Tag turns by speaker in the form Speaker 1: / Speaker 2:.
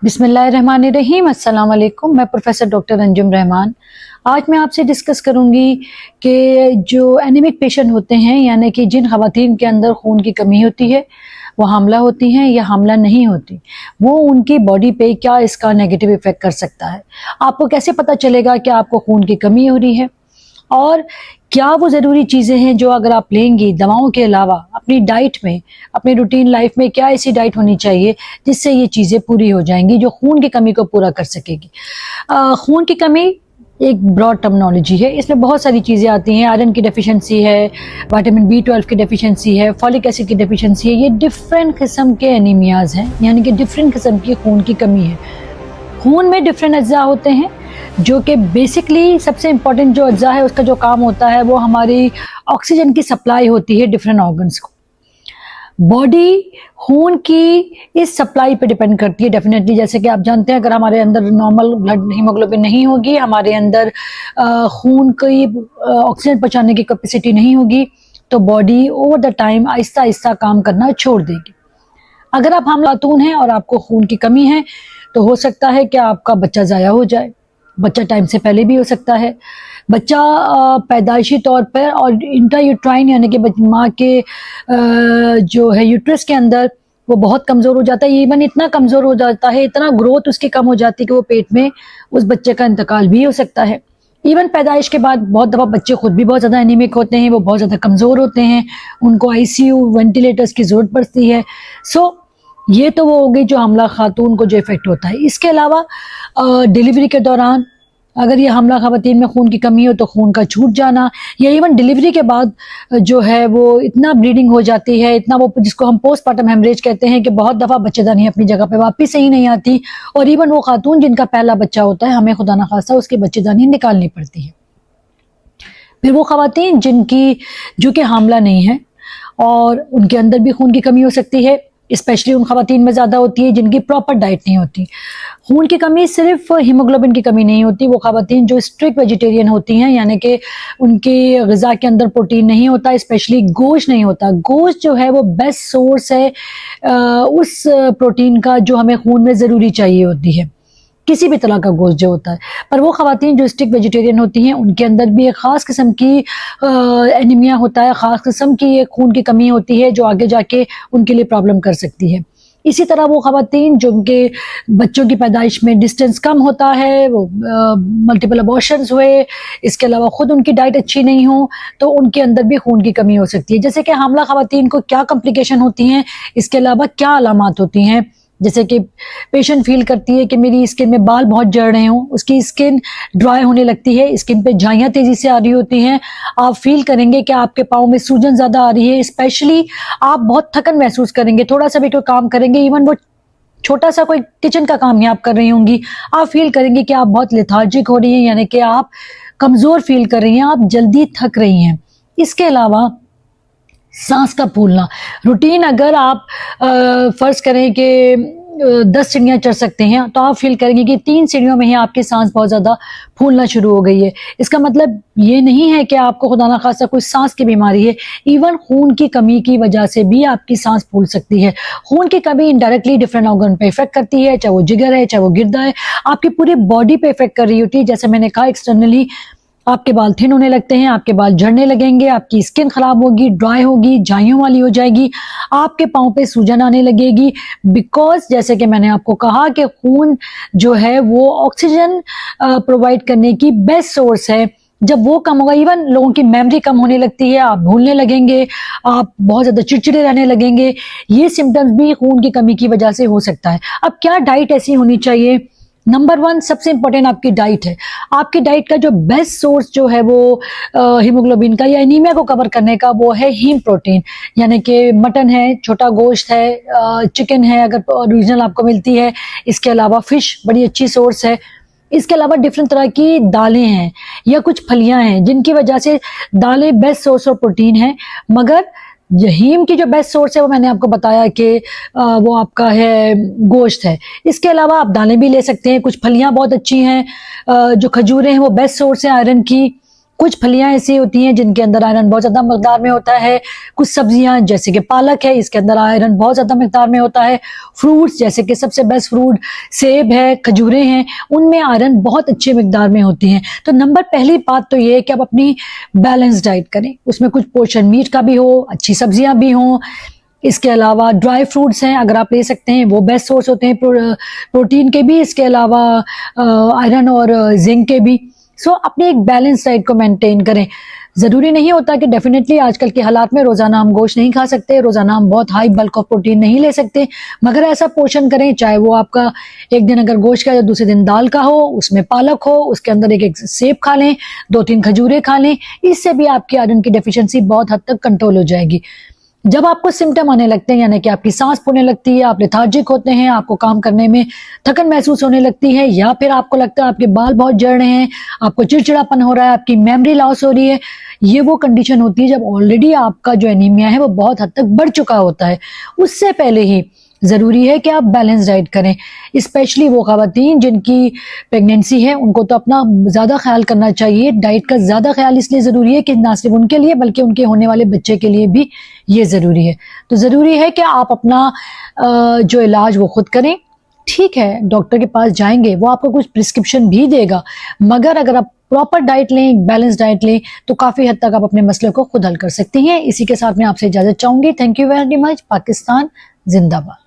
Speaker 1: बिस्मिल्लाहिर्रहमानिर्रहीम। अस्सलाम वालेकुम। मैं प्रोफेसर डॉक्टर अंजुम रहमान। आज मैं आपसे डिस्कस करूंगी कि जो एनीमिक पेशेंट होते हैं, यानी कि जिन खवातीन के अंदर खून की कमी होती है, वो हामला होती हैं या हामला नहीं होती, वो उनकी बॉडी पे क्या इसका नेगेटिव इफेक्ट कर सकता है। आपको कैसे पता चलेगा कि आपको खून की कमी हो रही है, और क्या वो ज़रूरी चीज़ें हैं जो अगर आप लेंगी दवाओं के अलावा अपनी डाइट में, अपनी रूटीन लाइफ में क्या ऐसी डाइट होनी चाहिए जिससे ये चीज़ें पूरी हो जाएंगी, जो खून की कमी को पूरा कर सकेगी। खून की कमी एक ब्रॉड टर्मिनोलॉजी है, इसमें बहुत सारी चीज़ें आती हैं। आयरन की डेफिशिएंसी है, विटामिन B12 की डेफिशिएंसी है, फॉलिक एसिड की डेफिशिएंसी है। ये डिफरेंट किस्म के एनीमियाज हैं, यानी कि डिफरेंट किस्म की खून की कमी है। खून में डिफरेंट अज्जा होते हैं, जो कि बेसिकली सबसे इम्पोर्टेंट जो अज्जा है उसका जो काम होता है वो हमारी ऑक्सीजन की सप्लाई होती है डिफरेंट ऑर्गन्स को। बॉडी खून की इस सप्लाई पे डिपेंड करती है डेफिनेटली। जैसे कि आप जानते हैं, अगर हमारे अंदर नॉर्मल ब्लड हीमोग्लोबिन नहीं होगी, हमारे अंदर खून की ऑक्सीजन पहुंचाने की कैपेसिटी नहीं होगी, तो body over the time Aahista Aahista काम करना छोड़ देगी। अगर आप हामला खातून हैं और आपको खून की कमी है, तो हो सकता है कि आपका बच्चा ज़ाया हो जाए। बच्चा टाइम से पहले भी हो सकता है। बच्चा पैदाइशी तौर पर और इंट्रायूट्राइन यानी कि माँ के जो है यूट्रस के अंदर वो बहुत कमज़ोर हो जाता है। इवन इतना कमज़ोर हो जाता है, इतना ग्रोथ उसकी कम हो जाती है कि वो पेट में उस बच्चे का इंतकाल भी हो सकता है। इवन पैदाइश के बाद बहुत दफ़ा बच्चे खुद भी बहुत ज़्यादा एनीमिक होते हैं, वो बहुत ज़्यादा कमज़ोर होते हैं, उनको ICU वेंटिलेटर्स की ज़रूरत पड़ती है। ये तो वो हो गई जो हमला खातून को जो इफेक्ट होता है। इसके अलावा डिलीवरी के दौरान अगर ये हमला खवातीन में खून की कमी हो तो खून का छूट जाना, या इवन डिलीवरी के बाद जो है वो इतना ब्लीडिंग हो जाती है, इतना वो जिसको हम पोस्टमार्टम हेमरेज कहते हैं, कि बहुत दफ़ा बच्चेदानी अपनी जगह पे वापस ही नहीं आती। और इवन वो खातून जिनका पहला बच्चा होता है, हमें खुदा न खास्ता उसकी बच्चेदानी निकालनी पड़ती है। फिर वो खवातीन जो कि हामला नहीं है और उनके अंदर भी खून की कमी हो सकती है, स्पेशली उन खवातीन में ज़्यादा होती है जिनकी प्रॉपर डाइट नहीं होती। खून की कमी सिर्फ हीमोग्लोबिन की कमी नहीं होती। वो खवातीन जो स्ट्रिक्ट वेजिटेरियन होती हैं, यानी कि उनकी ग़िज़ा के अंदर प्रोटीन नहीं होता, स्पेशली गोश्त नहीं होता। गोश्त जो है वो बेस्ट सोर्स है उस प्रोटीन का जो हमें खून में ज़रूरी चाहिए होती है, किसी भी तरह का गोश्त जो होता है। पर वो खवातीन जो स्ट्रिक्ट वेजिटेरियन होती हैं, उनके अंदर भी एक ख़ास किस्म की एनीमिया होता है, ख़ास किस्म की एक खून की कमी होती है जो आगे जाके उनके लिए प्रॉब्लम कर सकती है। इसी तरह वो खवातीन जो उनके बच्चों की पैदाइश में डिस्टेंस कम होता है, वो मल्टीपल अबॉर्शंस हुए, इसके अलावा ख़ुद उनकी डाइट अच्छी नहीं हो, तो उनके अंदर भी खून की कमी हो सकती है। जैसे कि हामला खवातीन को क्या कॉम्प्लिकेशन होती हैं, इसके अलावा क्या अलामात होती हैं। जैसे कि पेशेंट फील करती है कि मेरी स्किन में बाल बहुत जड़ रहे हों, उसकी स्किन ड्राई होने लगती है, स्किन पे झाइयाँ तेज़ी से आ रही होती हैं। आप फील करेंगे कि आपके पाँव में सूजन ज़्यादा आ रही है, स्पेशली आप बहुत थकन महसूस करेंगे। थोड़ा सा भी कोई काम करेंगे, इवन वो छोटा सा कोई किचन का काम ही आप कर रही होंगी, आप फील करेंगे कि आप बहुत लेथार्जिक हो रही हैं, यानी कि आप कमज़ोर फील कर रही हैं, आप जल्दी थक रही हैं। इसके अलावा सांस का फूलना, रूटीन अगर आप फ़र्ज़ करें कि 10 सीढ़ियाँ चढ़ सकते हैं, तो आप फील करेंगे कि 3 सीढ़ियों में ही आपकी सांस बहुत ज़्यादा फूलना शुरू हो गई है। इसका मतलब ये नहीं है कि आपको खुदा न खास्ता कोई सांस की बीमारी है, इवन खून की कमी की वजह से भी आपकी सांस फूल सकती है। खून की कमी इनडायरेक्टली डिफरेंट ऑर्गन पे इफेक्ट करती है, चाहे वो जिगर है, चाहे वो गिरदा है, आपकी पूरी बॉडी पे इफेक्ट कर रही होती है। जैसे मैंने कहा, एक्सटर्नली आपके बाल थिन होने लगते हैं, आपके बाल झड़ने लगेंगे, आपकी स्किन खराब होगी, ड्राई होगी, झाइयों वाली हो जाएगी, आपके पाँव पे सूजन आने लगेगी। बिकॉज जैसे कि मैंने आपको कहा कि खून जो है वो ऑक्सीजन प्रोवाइड करने की बेस्ट सोर्स है। जब वो कम होगा, इवन लोगों की मेमोरी कम होने लगती है, आप भूलने लगेंगे, आप बहुत ज़्यादा चिड़चिड़े रहने लगेंगे। ये सिम्टम्स भी खून की कमी की वजह से हो सकता है। अब क्या डाइट ऐसी होनी चाहिए? नंबर 1 सबसे इंपॉर्टेंट आपकी डाइट है। आपकी डाइट का जो बेस्ट सोर्स जो है वो हीमोग्लोबिन का या एनीमिया को कवर करने का, वो है हीम प्रोटीन, यानी कि मटन है, छोटा गोश्त है, चिकन है अगर ओरिजिनल आपको मिलती है। इसके अलावा फिश बड़ी अच्छी सोर्स है। इसके अलावा डिफरेंट तरह की दालें हैं या कुछ फलियां हैं, जिनकी वजह से दालें बेस्ट सोर्स ऑफ प्रोटीन है। मगर हीम की जो बेस्ट सोर्स है वो मैंने आपको बताया कि वो आपका है गोश्त है। इसके अलावा आप दालें भी ले सकते हैं, कुछ फलियां बहुत अच्छी हैं, जो खजूरें हैं वो बेस्ट सोर्स है आयरन की, कुछ फलियां ऐसी होती हैं जिनके अंदर आयरन बहुत ज़्यादा मकदार में होता है, कुछ सब्जियां जैसे कि पालक है, इसके अंदर आयरन बहुत ज़्यादा मकदार में होता है, फ्रूट्स जैसे कि सबसे बेस्ट फ्रूट सेब है, खजूरें हैं, उनमें आयरन बहुत अच्छे मकदार में होती हैं। तो पहली बात तो ये है कि आप अपनी बैलेंस डाइट करें, उसमें कुछ पोर्शन मीट का भी हो, अच्छी सब्जियां भी हों। इसके अलावा ड्राई फ्रूट्स हैं अगर आप ले सकते हैं, वो बेस्ट सोर्स होते हैं प्रोटीन के भी, इसके अलावा आयरन और जिंक के भी। सो अपनी एक बैलेंस डाइट को मेंटेन करें। ज़रूरी नहीं होता कि डेफिनेटली आजकल के हालात में रोज़ाना हम गोश्त नहीं खा सकते, रोज़ाना हम बहुत हाई बल्क ऑफ प्रोटीन नहीं ले सकते, मगर ऐसा पोषण करें, चाहे वो आपका एक दिन अगर गोश्त का या दूसरे दिन दाल का हो, उसमें पालक हो, उसके अंदर एक सेब खा लें, 2-3 खजूरें खा लें, इससे भी आपकी आयरन की डेफिशिएंसी बहुत हद तक कंट्रोल हो जाएगी। जब आपको सिम्टम आने लगते हैं, यानी कि आपकी सांस फूलने लगती है, आप लेथार्जिक होते हैं, आपको काम करने में थकन महसूस होने लगती है, या फिर आपको लगता है आपके बाल बहुत झड़ रहे हैं, आपको चिड़चिड़ापन हो रहा है, आपकी मेमोरी लॉस हो रही है, ये वो कंडीशन होती है जब ऑलरेडी आपका जो एनीमिया है वो बहुत हद तक बढ़ चुका होता है। उससे पहले ही ज़रूरी है कि आप बैलेंस डाइट करें। स्पेशली वो ख़वातीन जिनकी प्रेगनेंसी है, उनको तो अपना ज़्यादा ख्याल करना चाहिए। डाइट का ज़्यादा ख्याल इसलिए ज़रूरी है कि ना सिर्फ उनके लिए बल्कि उनके होने वाले बच्चे के लिए भी ये ज़रूरी है। तो ज़रूरी है कि आप अपना जो इलाज वो खुद करें। ठीक है, डॉक्टर के पास जाएंगे, वो आपको कुछ प्रिस्क्रिप्शन भी देगा, मगर अगर आप प्रॉपर डाइट लें, बैलेंस डाइट लें, तो काफ़ी हद तक आप अपने मसले को खुद हल कर सकती हैं। इसी के साथ मैं आपसे इजाज़त चाहूँगी। Thank you very much. Pakistan जिंदाबाद।